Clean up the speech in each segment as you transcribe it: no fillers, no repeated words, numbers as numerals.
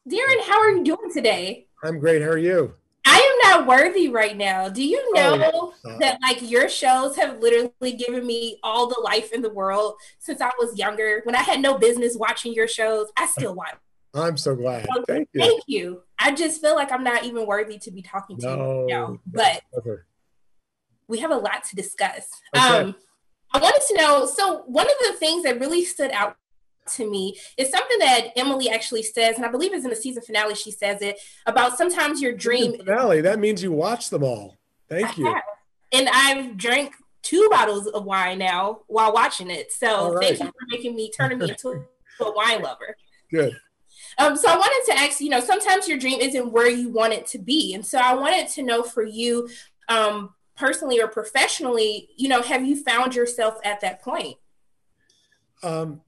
Darren, how are you doing today? I'm great. How are you? I am not worthy right now. Do you Oh, know that like your shows have literally given me all the life in the world since I was younger? When I had no business watching your shows, I still watch. I'm so glad. So Thank you. thank you. I just feel like I'm not even worthy to be talking to you right No, now, that's but clever. we have a lot to discuss. Okay. I wanted to know. So one of the things that really stood out to me is something that Emily actually says, and I believe it's in the season finale. She says it about sometimes your Season dream. finale. That means you watched them all. I Thank you. have, and I've drank 2 bottles of wine now while watching it. All So thank right. you for turning me into a wine lover. Good. So I wanted to ask, sometimes your dream isn't where you want it to be, and so I wanted to know for you, personally or professionally, have you found yourself at that point? Um,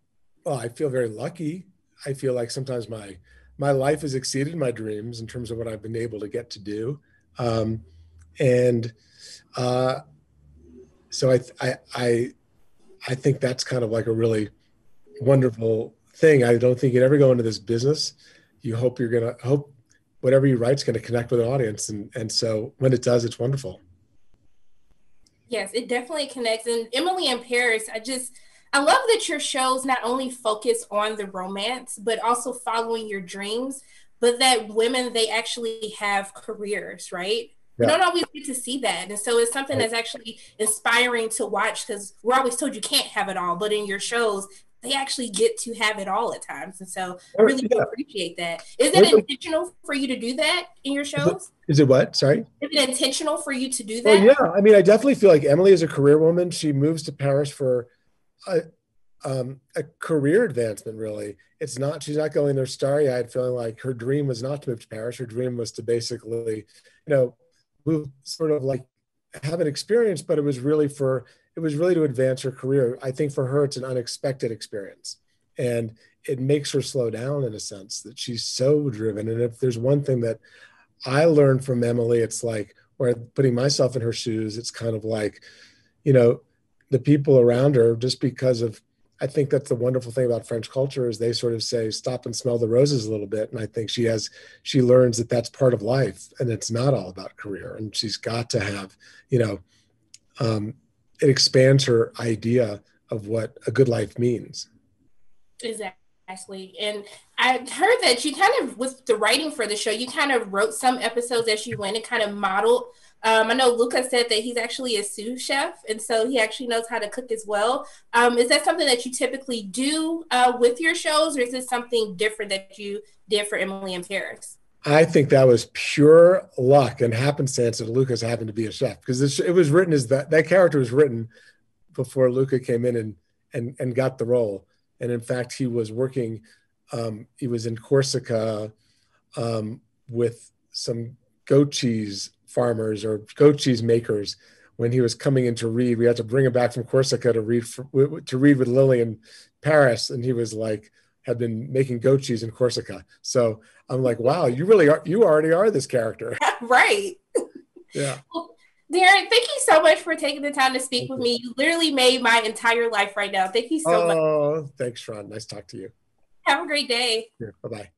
well, I feel very lucky. I feel like sometimes my life has exceeded my dreams in terms of what I've been able to get to do. And uh, so I think that's kind of like a really wonderful thing. I don't think you'd ever go into this business. You hope you're gonna hope whatever you write's gonna connect with an audience, and so when it does, it's wonderful. Yes, it definitely connects. And Emily in Paris, I love that your shows not only focus on the romance, but also following your dreams, but that women, they actually have careers, right? We Yeah. don't always get to see that. And so it's something Right. that's actually inspiring to watch because we're always told you can't have it all, but in your shows, they actually get to have it all at times. And so I really do Yeah. appreciate that. Is it intentional for you to do that in your Is it, shows? is it what? Sorry. Is it intentional for you to do Well, that? yeah. I mean, I definitely feel like Emily is a career woman. She moves to Paris for a, a career advancement. Really, it's not. She's not going there starry-eyed, feeling like her dream was not to move to Paris. Her dream was to basically, move sort of like have an experience, but it was really to advance her career. I think for her, it's an unexpected experience, and it makes her slow down in a sense that she's so driven. And if there's one thing that I learned from Emily, it's like, where putting myself in her shoes, it's kind of like, you know, the people around her, just because of, I think that's the wonderful thing about French culture is they sort of say, stop and smell the roses a little bit. And I think she learns that that's part of life and it's not all about career. And she's got to have, you know, um, it expands her idea of what a good life means. Exactly. And I heard that you kind of, with the writing for the show, you kind of wrote some episodes as you went and kind of modeled. I know Luca said that he's actually a sous chef, and so he actually knows how to cook as well. Is that something that you typically do with your shows, or is this something different that you did for Emily in Paris? I think that was pure luck and happenstance that Lucas happened to be a chef because it was written as that character was written before Luca came in and got the role. And in fact, he was working. He was in Corsica with some goat cheese farmers or goat cheese makers when he was coming in to read. We had to bring him back from Corsica to read with Lily in Paris, and he was like had been making goat cheese in Corsica. So I'm like, wow, you already are this character. Right. Yeah. Well, Darren, thank you so much for taking the time to speak Thank with you. me. You literally made my entire life right now. Thank you so much. Oh, thanks, Sean. Nice to talk to you. Have a great day. Here, bye bye.